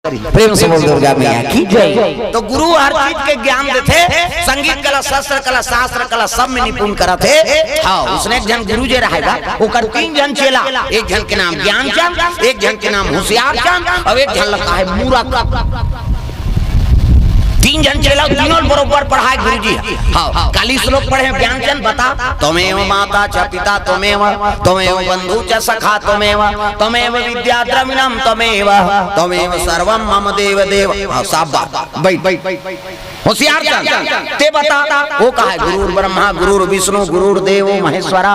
प्रेम से बोल दुर्गा मैया की जय। तो गुरु हर चीज के ज्ञान देते, संगीत कला, शस्त्र कला, शास्त्र कला सब में निपुण करते। हाँ, उसने एक जन गुरु जे रहेगा, ओकर 3 जन चेला, एक जन के नाम ज्ञानचंद, एक जन के नाम होशियारचंद और एक जन लगता है मूरख। 3 जन चेला, तीनों बरोबर पढ़ाए गुरु जी। हाँ, 40 श्लोक पढ़े ज्ञानचंद बता, त्वमेव माता च पिता त्वमेव, त्वमेव बंधु च सखा त्वमेव, त्वमेव विद्या द्रविणम त्वमेव, त्वमेव सर्वम मम देव देव। शाबाश, बैठ। होशियारचंद ते बता, वो कहा है गुरुर ब्रह्मा गुरुर विष्णु गुरुर देवो महेश्वरा,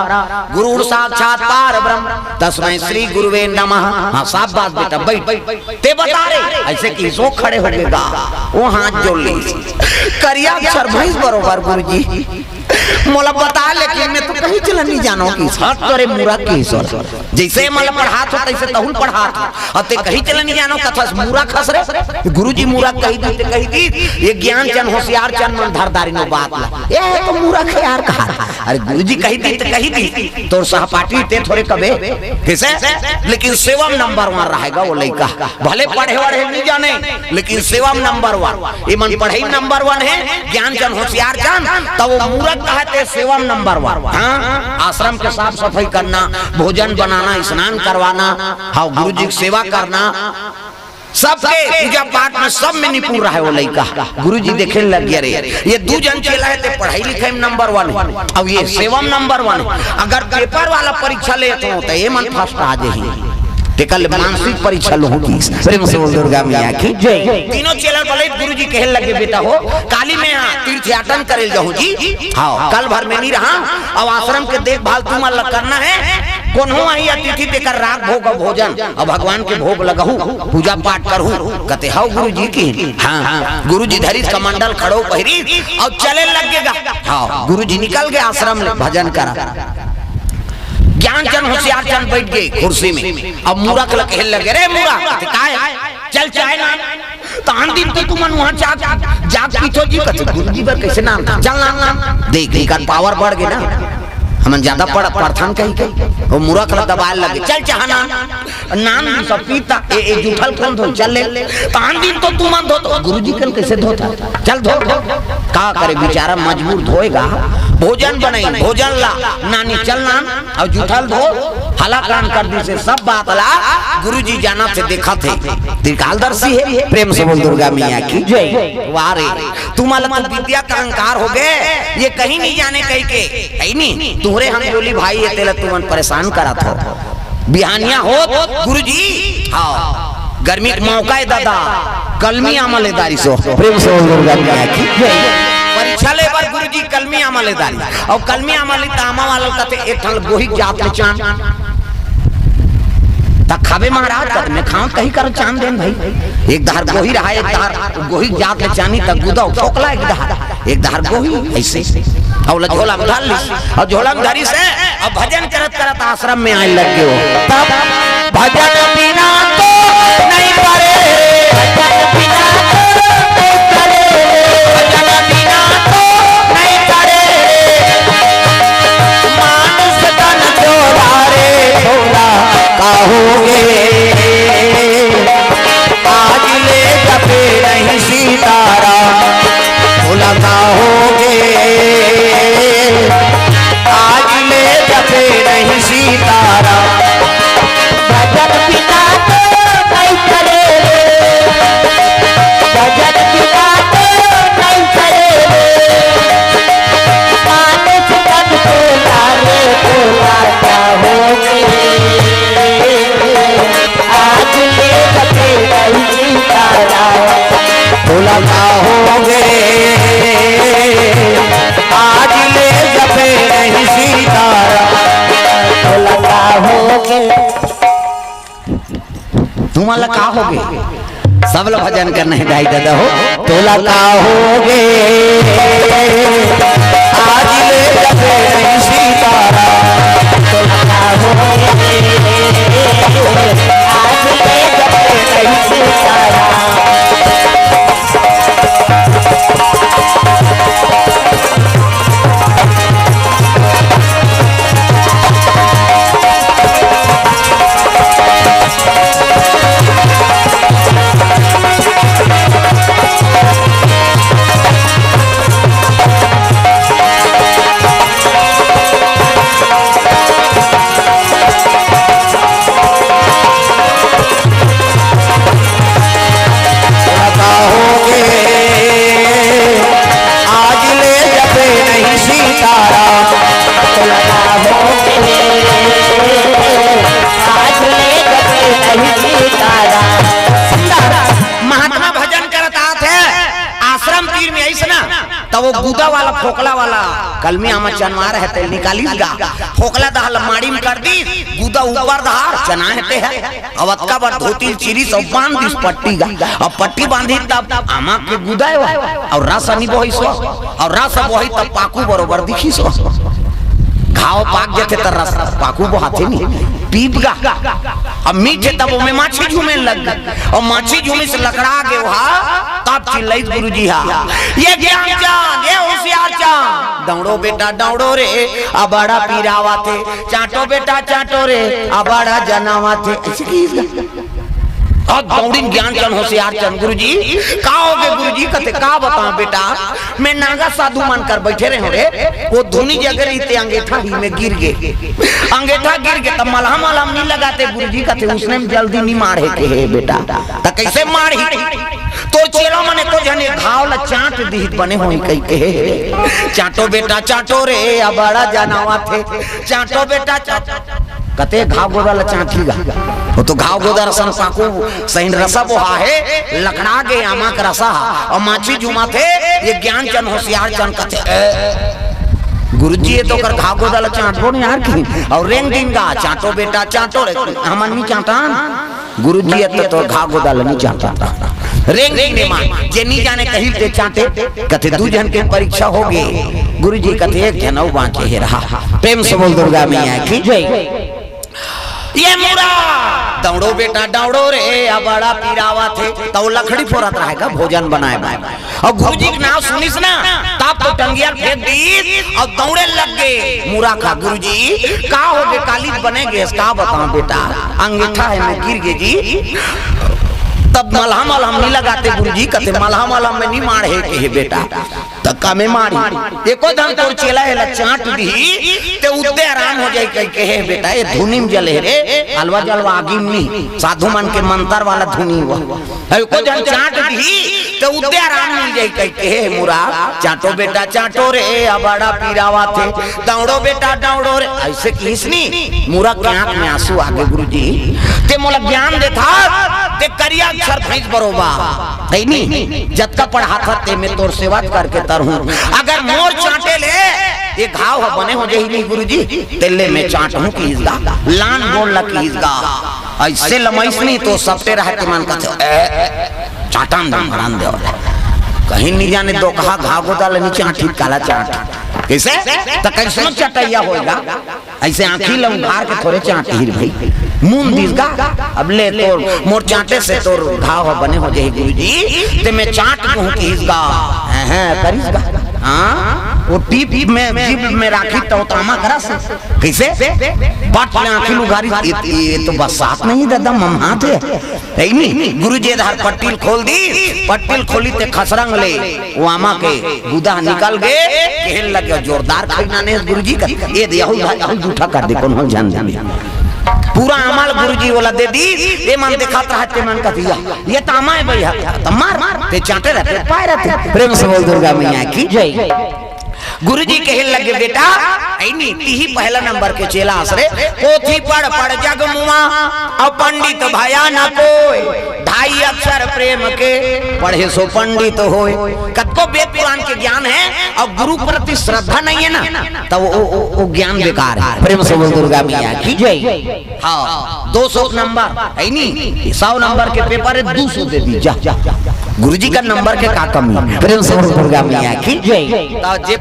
गुरुर साक्षात पार ब्रह्म तस्मै श्री गुरुवे नमः। हाँ, शाबाश बेटा, बैठ। ते बता रे ऐसे कि सो खड़े हो गएगा, वो हाथ जोड़ ली करिया अक्षर भैंस बरोबर गुरुजी मोला बता, लेकिन मैं तो कहीं चला नहीं जानो कि सर तोरे मूरख की सर जैसे मतलब पढ़ात हो तैसे तहुल पढ़ात हो, अब ते कहीं चला नहीं जानो कथस मूरख हस रे गुरुजी मूरख कही दी ते कही दी। ये ज्ञानचंद होशियारचंद मन धारदारी नो बात ला, ये तो मूरख है यार कहा। अरे गुरुजी कही दी ते कही दी, तोर सहपाठी ते थोड़े कबे किसे, लेकिन सेवम नंबर 1 रहेगा वो लड़का। भले पढ़े वढ़े नहीं जाने, लेकिन सेवम नंबर 1, ये मन पढ़ाई नंबर 1 है ज्ञानचंद होशियारचंद, तब वो मूरख कहते सेवम नंबर 1। हाँ, आश्रम के साफ सफाई करना, भोजन बनाना, स्नान करवाना, हाँ गुरु जी की सेवा करना, सबके पूजा पाठ में सब में निपुण रहा है वो लड़का। गुरु जी देखे लग गया रे, ये 2 जन चेला है, पढ़ाई लिखाई में नंबर 1 है, अब ये सेवम नंबर 1 है। अगर पेपर वाला परीक्षा ले तो ये मन फर्स्ट आ जाए, कल मानसिक परीक्षा लो होगी। प्रेम से बोल दुर्गा मैया की जय। तीनों चेला बोले गुरु जी कहे लगे बेटा हो काली में तीर्थयाटन करे जाऊं जी। हाँ, कल भर में नहीं रहा, अब आश्रम के देखभाल तुम अलग करना है, कौन हो आई अतिथि देकर राग भोग भोजन और भगवान के भोग लगाऊ, पूजा पाठ करूँ कहते हाउ गुरु जी की। हाँ, गुरु जी धरी कमंडल खड़ो पहरी और चले लगेगा। हाँ, गुरु जी निकल गए आश्रम में भजन करा। ज्ञानचंद होशियारचंद बैठ गए कुर्सी में, अब मूरख लगे लगे रे मूरख चल चाय ना तान दिन तो तुम वहां जाग पीछो जी कहते गुरु जी पर कैसे नाम चल नाम देख कर पावर बढ़ गए ना, हम ज्यादा प्रथान कही वो मूरख दबाए लगे चल चाह नाम सब पीता ए जूठल कौन धो चल ले तान दिन तो तुम धो तो गुरु जी कल कैसे धोता चल धो का करे बेचारा मजबूर धोएगा। भोजन बनाई भोजन ला नानी चलना और जूठल धो हला कान कर दी से सब बात ला गुरु जी जाना से देखा थे त्रिकालदर्शी है। प्रेम से बोल दुर्गा मैया की जय। वारे तुम्हारा तो विद्या का अहंकार हो गए, ये कहीं नहीं जाने कहीं के कहीं नहीं तुहरे हम बोली भाई ये तेला तुमन परेशान करा था बिहानिया हो गुरु जी। हाँ, गर्मी का मौका है दादा कलमी अमलेदारी सो। प्रेम से बोल दुर्गा मैया की जय। परीक्षा ले बार गुरु जी कलमी अमलेदारी और कलमी अमली तामा वाला कहते एक ठल गोही जात में चांद तक खावे महाराज कर में खाओ कहीं करो चांद देन भाई। एक धार गोही रहा, एक धार गोही जात में चांदी तक गुदा ठोकला, एक धार गोही ऐसे और झोला में डाल ली और झोला में धरी से और भजन करत करत आश्रम में आए लग गए हो। तब भजन बिना तो नहीं करे, भजन बिना तो नहीं करे, भजन बिना तो नहीं करे, मानस तन चोरारे छोड़ा काहोगे आज ले जपे नहीं सीतारा भोला काहोगे आज ले जपे नहीं सीतारा। भजन बिना तो नहीं करे, भजन बिना तो नहीं करे, मानस तन चोरारे छोड़ा काहोगे आज ले जपे नहीं सीतारा भोला काहोगे आज ले जपे नहीं सीतारा भोला काहोगे। तुम्हारा का होगे सब लोग भजन करने है भाई दादा हो तोला काहोगे आज ले जपे नहीं सीतारा तोला काहोगे आज ले जपे नहीं सीतारा। तब वो गुदा वाला फोकला वाला कलमी आमा चनवा रहते निकाली गा फोकला दहल माड़ी में कर दी गुदा ऊपर दहार चना हेते है अवतका बार धोती चिरी सब बांध दी पट्टी गा और पट्टी बांधी तब आमा के गुदा और रस नहीं बोही सो और रस बोही तब पाकू बरोबर दिखी सो घाव पाक जाते तर रस पाकू बहाते नहीं पीप गा अब मीठे तब में माछी झूमे लग और माछी झूमे से लकड़ा के वहा तब चिल्लाई गुरुजी हा ये ज्ञान चांद ये होशियार चांद दौड़ो बेटा दौड़ो रे अबाड़ा पीरावा थे चाटो बेटा चाटो रे अबाड़ा जनावा थे ऐसे की और दौड़ी ज्ञान चंद होशियार चंद गुरुजी का हो गए गुरुजी कहते का बताऊं बेटा मैं नागा साधु मान कर बैठे रहे रे वो धुनी जगह रही अंगेठा ही में गिर गए अंगेठा गिर गए तब मलहम मलहम नहीं लगाते गुरुजी कहते उसने जल्दी नहीं मारे के है बेटा तो कैसे मारी तो चेला मने को जने घाव ला चाट दीहित बने होई कई के चाटो बेटा चाटो रे अबाड़ा जनावा थे चाटो बेटा चाटो कते घाव गोदा ला चाटी गा वो तो घाव गोदा रसन पाकू सहीन रसा बोहा है लकड़ा के आमा का रसा और माछी झुमा थे ये ज्ञान चंद होशियार चंद कथे गुरुजी ये तो कर घाव गोदा ला चाटो नहीं यार की और रेंग दिन गा चाटो बेटा चाटो रे हमन नहीं चाटान गुरुजी ये तो घाव गोदा ला नहीं चाटा रेंग ने मां जे नहीं जाने कहीं ते चाटे कथे दू जन के परीक्षा होगी गुरुजी कथे एक जनौ बांचे है रहा प्रेम से बोल दुर्गा मैया की जय ये मुरा दौड़ो बेटा दौड़ो रे अबाड़ा पीरावा थे तो लकड़ी फोरत रहेगा भोजन बनाए और गुरुजी के नाम सुनिस ना तब तो टंगिया फेंक दी और दौड़े लग गए मुरा का गुरुजी का हो गए काली बने गए का बताऊं बेटा अंगीठा है मैं गिर गए जी तब मलहम मलहम नहीं लगाते गुरुजी कहते मलहम मलहम में नहीं मार है के बेटा धक्का में मारी एको धन तोर चेला है चाट दी ते उते आराम हो जाए कह के है बेटा ये धुनी में जले रे अलवा जलवा आगी में साधु मन के मंत्र वाला धुनी हुआ एको धन चाट दी ते उते आराम मिल जाए कह के है मुरा चाटो बेटा चाटो रे अबाड़ा पीरावा थे दौड़ो बेटा दौड़ो रे ऐसे किसनी मुरा के आंख में आंसू आ गए गुरुजी ते मोला ज्ञान देता ते करिया अक्षर फैस बरोबा है नहीं जत्ता पढ़ा था ते में तोर सेवा करके तरहूं अगर मोर चाटे ले ये घाव बने हो जाही नहीं गुरुजी तेले में चाटूं की इसगा लान बोल ला की इसगा ऐसे लमैस नहीं तो सबते रहते मन का चाटान दाम भरान दे कहीं नहीं जाने दो कहा घाव गोदा ले नीचे आठी काला चाट कैसे तो कैसे चटैया होएगा ऐसे आंखी लंघार के थोड़े चाटी भाई मुंह दिसगा अब ले तोर मोर चाटे से तोर घाव बने हो जाए गुरुजी ते मैं चाट कहूं कि इसगा हैं करिसगा हां वो टीप में जीभ में राखी तो तामा करस कैसे पट में आंखी लुगारी ये तो बसात नहीं दादा ममहात है नहीं गुरुजी धार पट्टील खोल दी पट्टील खोली ते खसरंग ले वो आमा के गुदा निकल गए खेल लगे जोरदार खाना ने गुरुजी का ये दिया झूठा कर दे कौन जान दे पूरा अमल गुरुजी वाला दे दी ये मन दिखाता है ते मन का दिया ये तामा है भैया तो मार ते चाटे रहते पाए रहते प्रेम से बोल दुर्गा मैया की जय गुरुजी कहे लगे बेटा ऐनी तीही पहला नंबर के चेला आसरे पोथी पढ़ पढ़ जग मुआ और पंडित भया न कोई ढाई अक्षर प्रेम के पढ़े सो पंडित होए कतको वेद पुराण के ज्ञान है और गुरु प्रति श्रद्धा नहीं है ना तब वो ज्ञान बेकार है प्रेम से बोल दुर्गा मैया की जय हाँ 200 नंबर ऐनी 100 नंबर के पेपर है 200 दे दी जा गुरुजी का नंबर के का कमी प्रेम से बोल दुर्गा मैया की जय